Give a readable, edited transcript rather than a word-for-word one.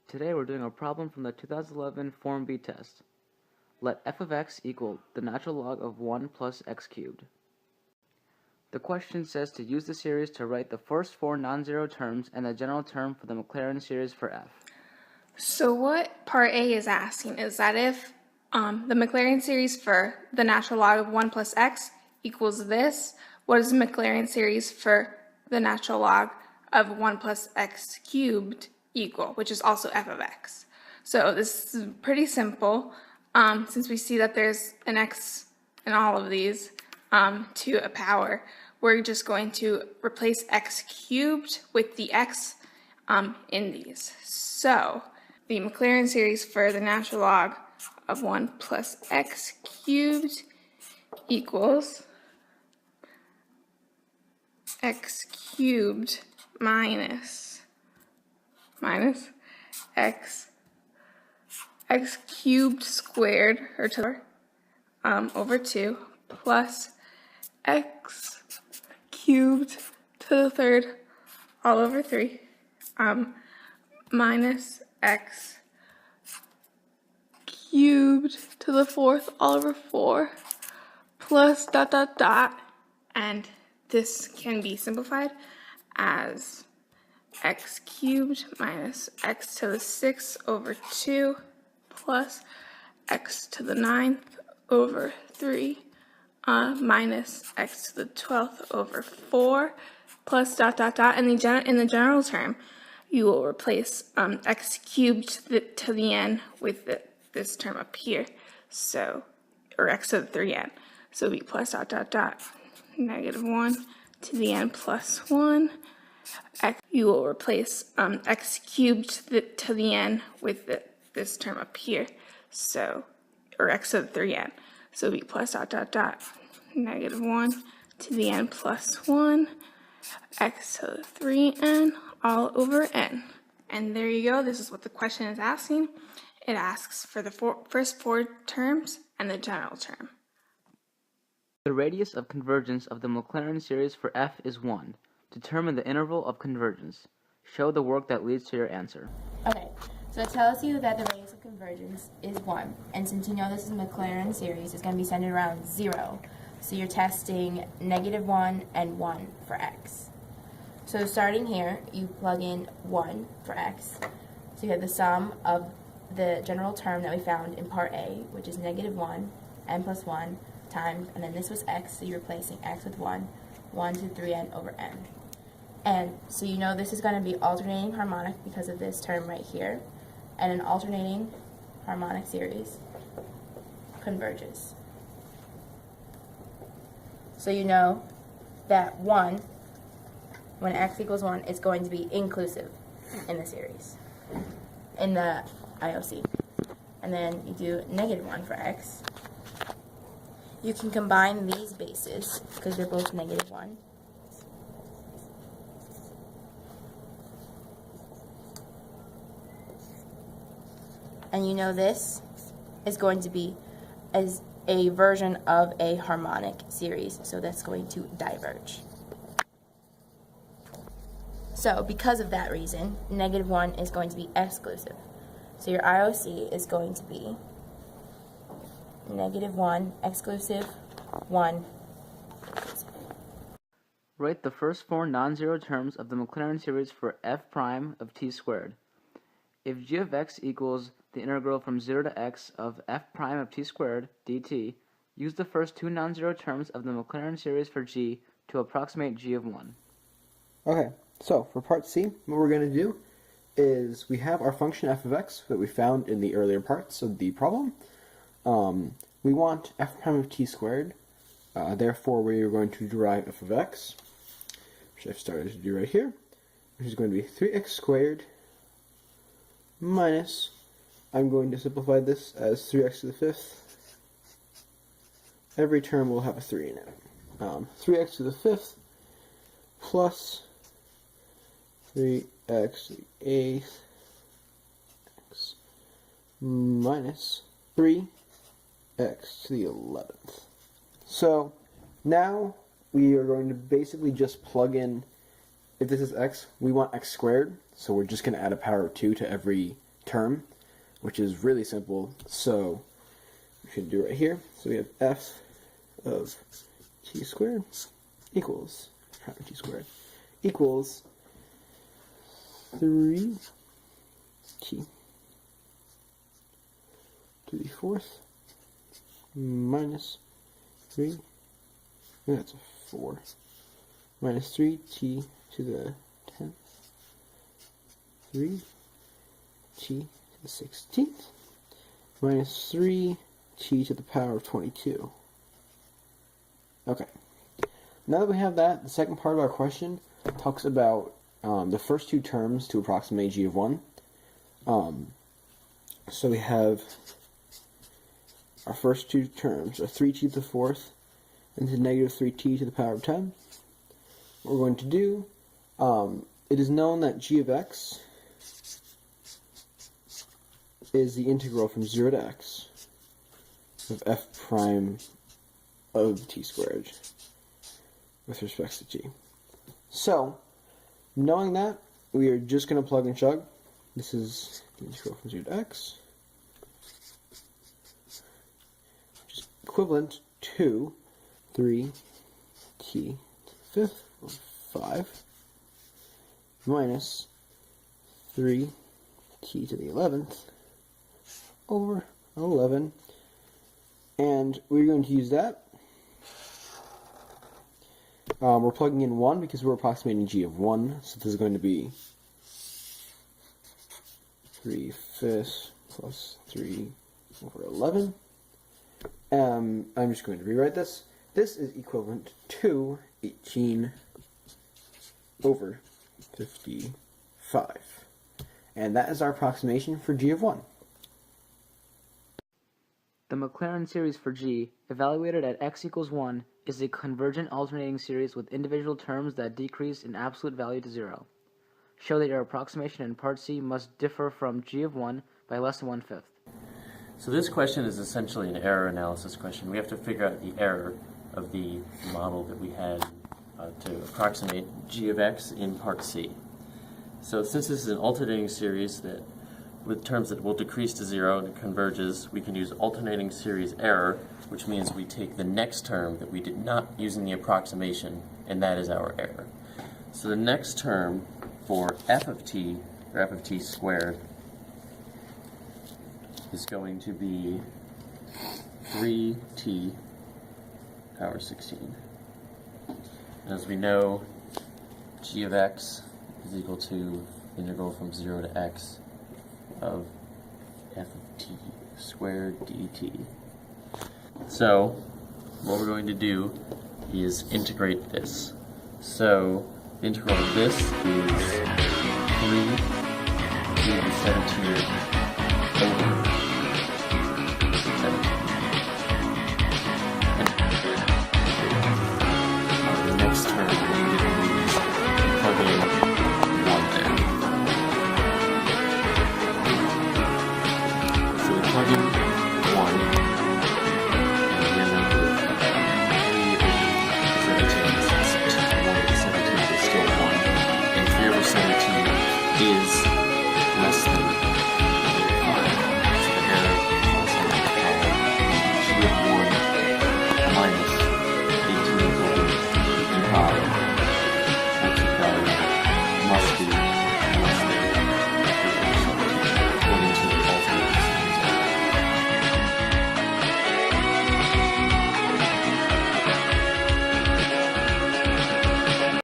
Today we're doing a problem from the 2011 Form B test. Let f of x equal the natural log of 1 plus x cubed. The question says to use the series to write the first four non-zero terms and the general term for the Maclaurin series for f. So what part A is asking is that if the Maclaurin series for the natural log of 1 plus x equals this, what is the Maclaurin series for the natural log of 1 plus x cubed equal, which is also f of x. So this is pretty simple since we see that there's an x in all of these to a power. We're just going to replace x cubed with the x in these. So the Maclaurin series for the natural log of 1 plus x cubed equals x cubed minus x cubed squared, or to over 2, plus x cubed to the third all over 3, minus x cubed to the fourth all over 4, plus ... and this can be simplified as x cubed minus x to the 6th over 2 plus x to the 9th over 3 minus x to the 12th over 4 plus ... and in the general term you will replace x cubed to the n with this term up here, so, or x to the 3n, so it'll be plus ... negative 1 to the n plus 1. You will replace x cubed to the n with this term up here, so, or x to the 3n, so it'll be plus ... negative 1 to the n plus 1, x to the 3n all over n. And there you go. This is what the question is asking. It asks for the first four terms and the general term. The radius of convergence of the Maclaurin series for f is 1. Determine the interval of convergence. Show the work that leads to your answer. Okay, so it tells you that the radius of convergence is 1. And since you know this is a Maclaurin series, it's going to be centered around 0. So you're testing -1 and 1 for x. So starting here, you plug in 1 for x. So you have the sum of the general term that we found in part A, which is -1, n plus 1, times, and then this was x, so you're replacing x with 1 to 3n over n. And so you know this is going to be alternating harmonic because of this term right here, and an alternating harmonic series converges. So you know that 1, when x equals 1, is going to be inclusive in the series, in the IOC. And then you do -1 for x. You can combine these bases because they're both -1. And you know this is going to be as a version of a harmonic series, so that's going to diverge. So because of that reason, -1 is going to be exclusive. So your IOC is going to be -1 exclusive, 1 inclusive. Write the first four non-zero terms of the Maclaurin series for f prime of t squared. If g of x equals the integral from 0 to x of f prime of t squared dt, use the first two non-zero terms of the Maclaurin series for g to approximate g of 1. Okay, so for part C, what we're going to do is we have our function f of x that we found in the earlier parts of the problem. We want f prime of t squared, therefore we are going to derive f of x, which I've started to do right here, which is going to be 3x squared minus, I'm going to simplify this as 3x to the 5th. Every term will have a 3 in it. 3x to the 5th plus 3x to the 8th x minus 3x to the 11th. So now we are going to basically just plug in, if this is x, we want x squared, so we're just going to add a power of 2 to every term, which is really simple. So we should do it right here. So we have f of t squared equals prime of t squared equals 3t to the fourth minus 3, that's a 4, minus 3t to the 10th, 3t to the 16th, minus 3t to the power of 22. Okay. Now that we have that, the second part of our question talks about the first two terms to approximate g of 1. So we have our first two terms are 3t to the fourth and to negative 3t to the power of 10. What we're going to do, it is known that g of x is the integral from 0 to x of f prime of t squared with respect to t. So, knowing that, we are just going to plug and chug. This is the integral from 0 to x, which is equivalent to 3t to the fifth, or 5, minus 3t to the 11th over 11. And we're going to use that. We're plugging in 1 because we're approximating g of 1, so this is going to be 3 fifths plus 3 over 11. I'm just going to rewrite this. This is equivalent to 18 over 55. And that is our approximation for g of 1. The Maclaurin series for G, evaluated at x equals 1, is a convergent alternating series with individual terms that decrease in absolute value to 0. Show that your approximation in part C must differ from G of 1 by less than 1/5. So this question is essentially an error analysis question. We have to figure out the error of the model that we had to approximate g of x in part C. So since this is an alternating series that with terms that will decrease to 0 and it converges, we can use alternating series error, which means we take the next term that we did not use in the approximation, and that is our error. So the next term for f of t, or f of t squared, is going to be 3t power 16. And as we know, g of x is equal to integral from 0 to x of f of t squared dt. So what we're going to do is integrate this. So the integral of this is 3 to the 17 over